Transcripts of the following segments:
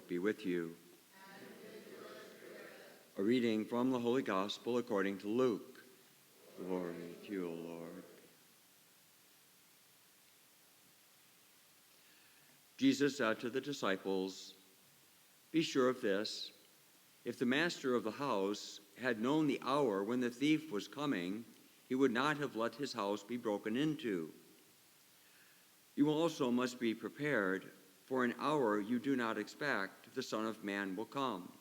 be with you. A reading from the Holy Gospel according to Luke. Glory to you, O Lord. Jesus said to the disciples, "Be sure of this, if the master of the house had known the hour when the thief was coming, he would not have let his house be broken into. You also must be prepared, for an hour you do not expect the Son of Man will come."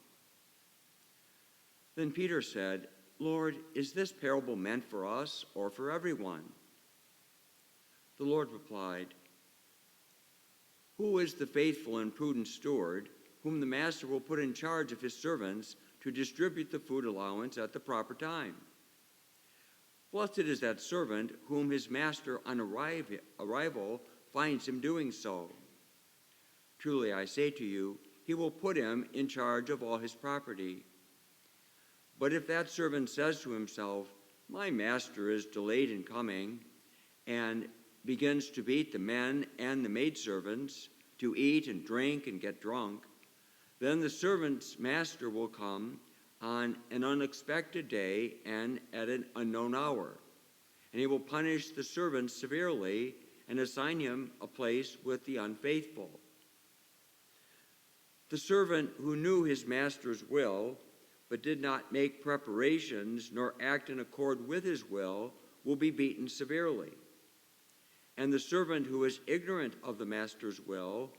Then Peter said, "Lord, is this parable meant for us or for everyone?" The Lord replied, "Who is the faithful and prudent steward whom the master will put in charge of his servants to distribute the food allowance at the proper time? Blessed is that servant whom his master on arrival finds him doing so. Truly I say to you, he will put him in charge of all his property. But if that servant says to himself, 'My master is delayed in coming,' and begins to beat the men and the maidservants, to eat and drink and get drunk, then the servant's master will come on an unexpected day and at an unknown hour, and he will punish the servant severely and assign him a place with the unfaithful. The servant who knew his master's will but did not make preparations nor act in accord with his will will be beaten severely. And the servant who is ignorant of the master's will,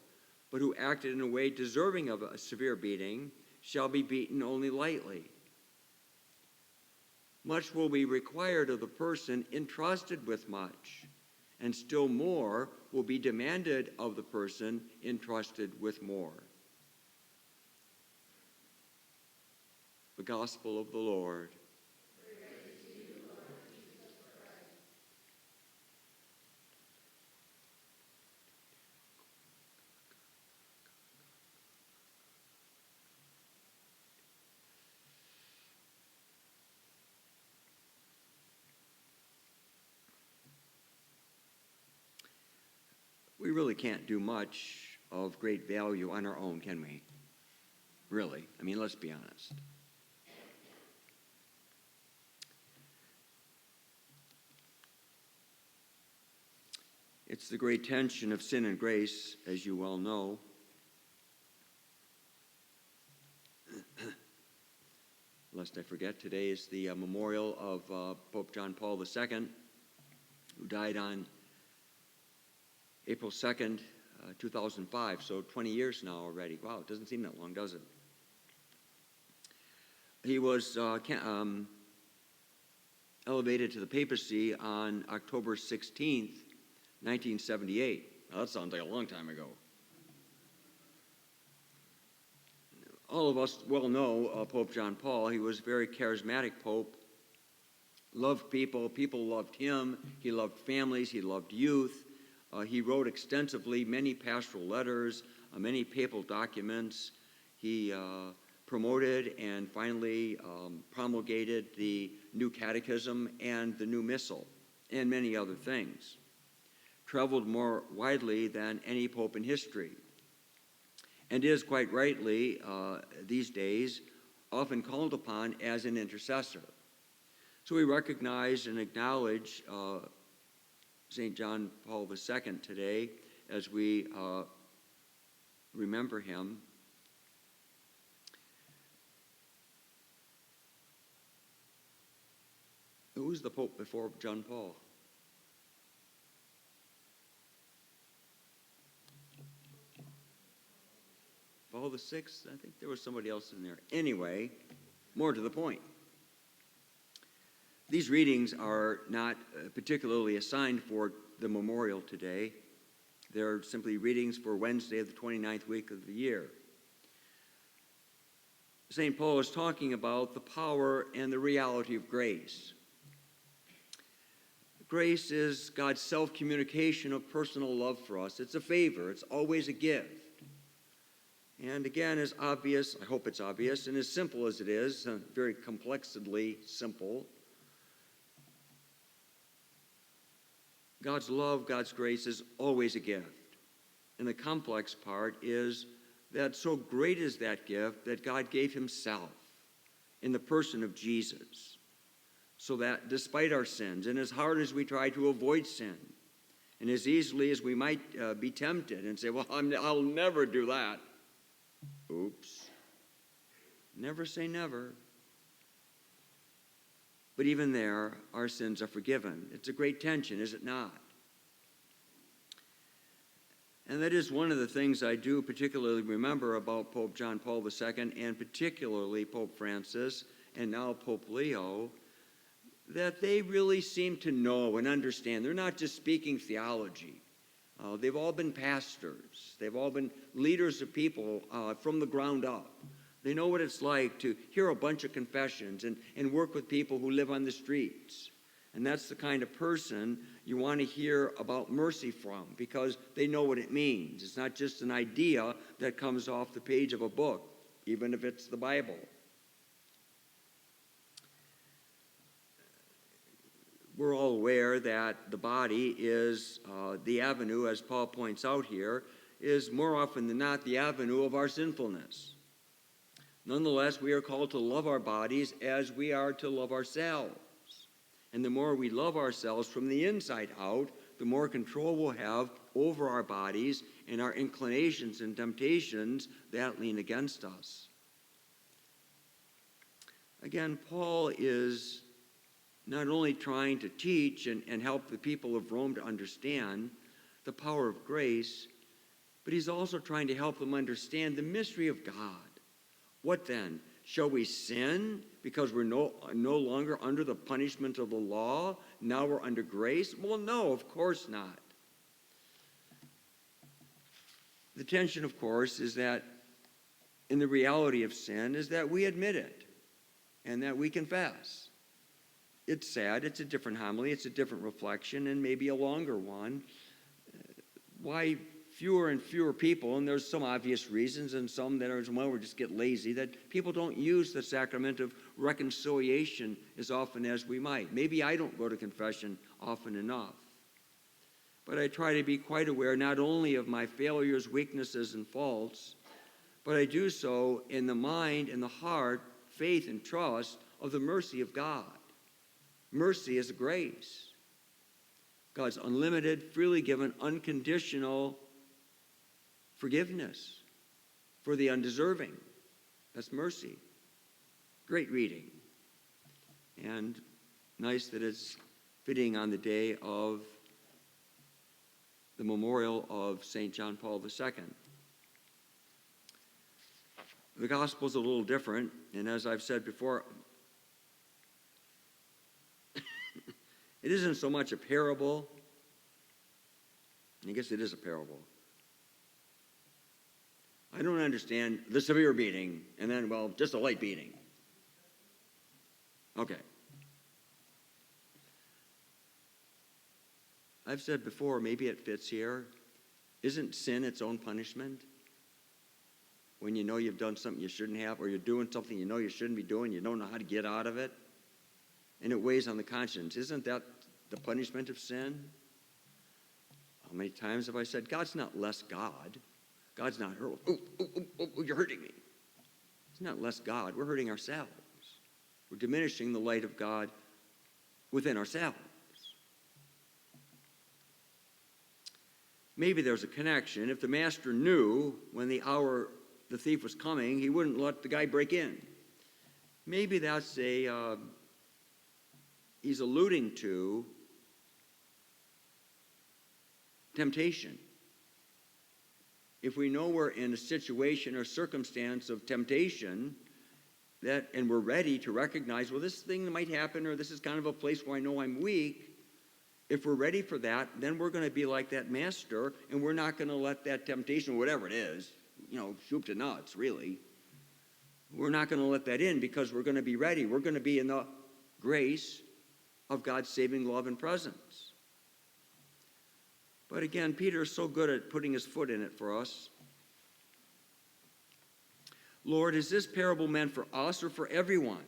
but who acted in a way deserving of a severe beating, shall be beaten only lightly. Much will be required of the person entrusted with much, and still more will be demanded of the person entrusted with more." The Gospel of the Lord. Praise to you, Lord Jesus Christ. We really can't do much of great value on our own, can we? Really. I mean, let's be honest. It's the great tension of sin and grace, as you well know. Lest I forget, today is the memorial of Pope John Paul II, who died on April 2nd, 2005, so 20 years now already. Wow, it doesn't seem that long, does it? He was elevated to the papacy on October 16th, 1978. Now, that sounds like a long time ago. All of us well know Pope John Paul. He was a very charismatic pope, loved people, people loved him, he loved families, he loved youth. He wrote extensively many pastoral letters, many papal documents. He promoted and finally promulgated the new catechism and the new missal, and many other things. Traveled more widely than any pope in history, and is quite rightly these days often called upon as an intercessor. So we recognize and acknowledge St. John Paul II today as we remember him. Who was the Pope before John Paul? Paul VI? I think there was somebody else in there. Anyway, more to the point. These readings are not particularly assigned for the memorial today. They're simply readings for Wednesday of the 29th week of the year. St. Paul is talking about the power and the reality of grace. Grace is God's self-communication of personal love for us. It's a favor. It's always a gift. And again, as obvious, I hope it's obvious, and as simple as it is, very complexly simple, God's love, God's grace is always a gift. And the complex part is that so great is that gift that God gave himself in the person of Jesus, so that despite our sins, and as hard as we try to avoid sin, and as easily as we might be tempted and say, well, I'll never do that. Oops. Never say never. But even there, our sins are forgiven. It's a great tension, is it not? And that is one of the things I do particularly remember about Pope John Paul II, and particularly Pope Francis, and now Pope Leo, that they really seem to know and understand. They're not just speaking theology. They've all been pastors. They've all been leaders of people from the ground up. They know what it's like to hear a bunch of confessions and work with people who live on the streets. And that's the kind of person you want to hear about mercy from, because they know what it means. It's not just an idea that comes off the page of a book, even if it's the Bible. We're all aware that the body is the avenue, as Paul points out here, is more often than not the avenue of our sinfulness. Nonetheless, we are called to love our bodies as we are to love ourselves. And the more we love ourselves from the inside out, the more control we'll have over our bodies and our inclinations and temptations that lean against us. Again, Paul is not only trying to teach and help the people of Rome to understand the power of grace, but he's also trying to help them understand the mystery of God. What then? Shall we sin because we're no longer under the punishment of the law? Now we're under grace? Well, no, of course not. The tension, of course, is that in the reality of sin is that we admit it and that we confess. It's sad. It's a different homily. It's a different reflection, and maybe a longer one. Why fewer and fewer people, and there's some obvious reasons and some that are, well, we just get lazy, that people don't use the sacrament of reconciliation as often as we might. Maybe I don't go to confession often enough. But I try to be quite aware not only of my failures, weaknesses, and faults, but I do so in the mind and the heart, faith and trust of the mercy of God. Mercy is a grace. God's unlimited, freely given, unconditional forgiveness for the undeserving. That's mercy. Great reading. And nice that it's fitting on the day of the memorial of St. John Paul II. The gospel's a little different, and as I've said before, it isn't so much a parable. I guess it is a parable. I don't understand the severe beating, and then, well, just a light beating. Okay. I've said before, maybe it fits here. Isn't sin its own punishment? When you know you've done something you shouldn't have, or you're doing something you know you shouldn't be doing, you don't know how to get out of it, and it weighs on the conscience. Isn't that the punishment of sin? How many times have I said, God's not less God. God's not hurt. Oh, you're hurting me. It's not less God. We're hurting ourselves. We're diminishing the light of God within ourselves. Maybe there's a connection. If the master knew when the hour the thief was coming, he wouldn't let the guy break in. Maybe that's he's alluding to temptation. If we know we're in a situation or circumstance of temptation, and we're ready to recognize, well, this thing might happen, or this is kind of a place where I know I'm weak, if we're ready for that, then we're going to be like that master, and we're not going to let that temptation, whatever it is, soup to nuts, really. We're not going to let that in because we're going to be ready. We're going to be in the grace of God's saving love and presence. But again, Peter is so good at putting his foot in it for us. Lord, is this parable meant for us or for everyone?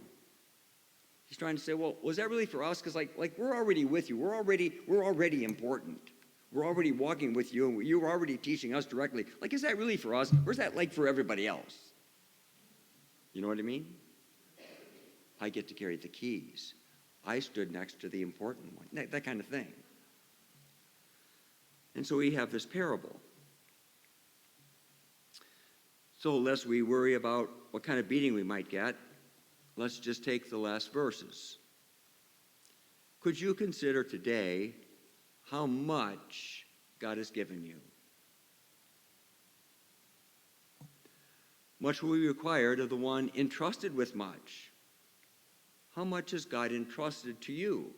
He's trying to say, well, was that really for us? Because like we're already with you. We're already important. We're already walking with you, and you're already teaching us directly. Like, is that really for us? Or is that like for everybody else? You know what I mean? I get to carry the keys. I stood next to the important one. That kind of thing. And so we have this parable. So lest we worry about what kind of beating we might get, let's just take the last verses. Could you consider today how much God has given you? Much will be required of the one entrusted with much. How much has God entrusted to you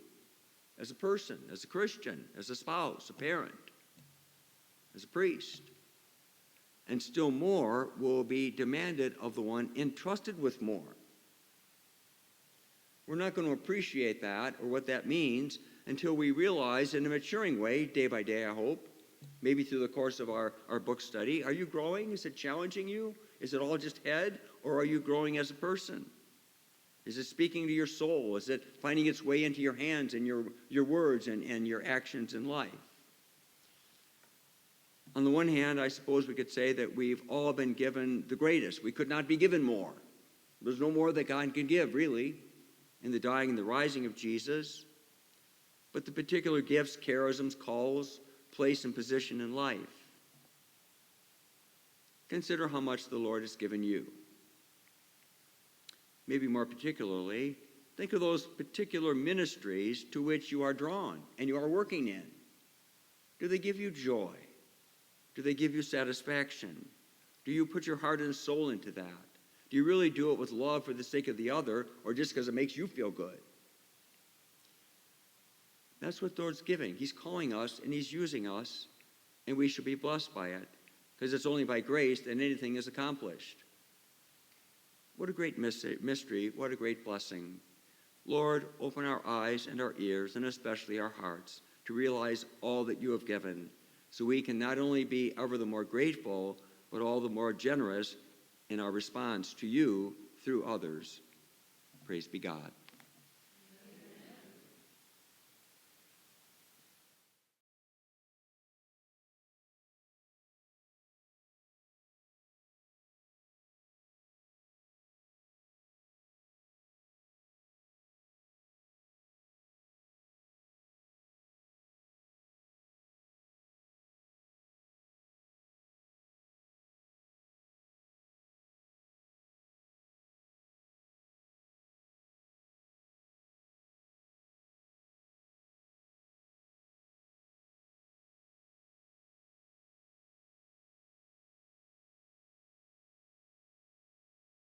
as a person, as a Christian, as a spouse, a parent, as a priest? And still more will be demanded of the one entrusted with more. We're not going to appreciate that or what that means until we realize in a maturing way, day by day, I hope, maybe through the course of our book study, are you growing? Is it challenging you? Is it all just head? Or are you growing as a person? Is it speaking to your soul? Is it finding its way into your hands and your words and your actions in life? On the one hand, I suppose we could say that we've all been given the greatest. We could not be given more. There's no more that God can give, really, in the dying and the rising of Jesus. But the particular gifts, charisms, calls, place, and position in life. Consider how much the Lord has given you. Maybe more particularly, think of those particular ministries to which you are drawn and you are working in. Do they give you joy? Do they give you satisfaction? Do you put your heart and soul into that? Do you really do it with love for the sake of the other or just because it makes you feel good? That's what the Lord's giving. He's calling us and He's using us, and we should be blessed by it because it's only by grace that anything is accomplished. What a great mystery. What a great blessing. Lord, open our eyes and our ears, and especially our hearts, to realize all that you have given, so we can not only be ever the more grateful, but all the more generous in our response to you through others. Praise be God.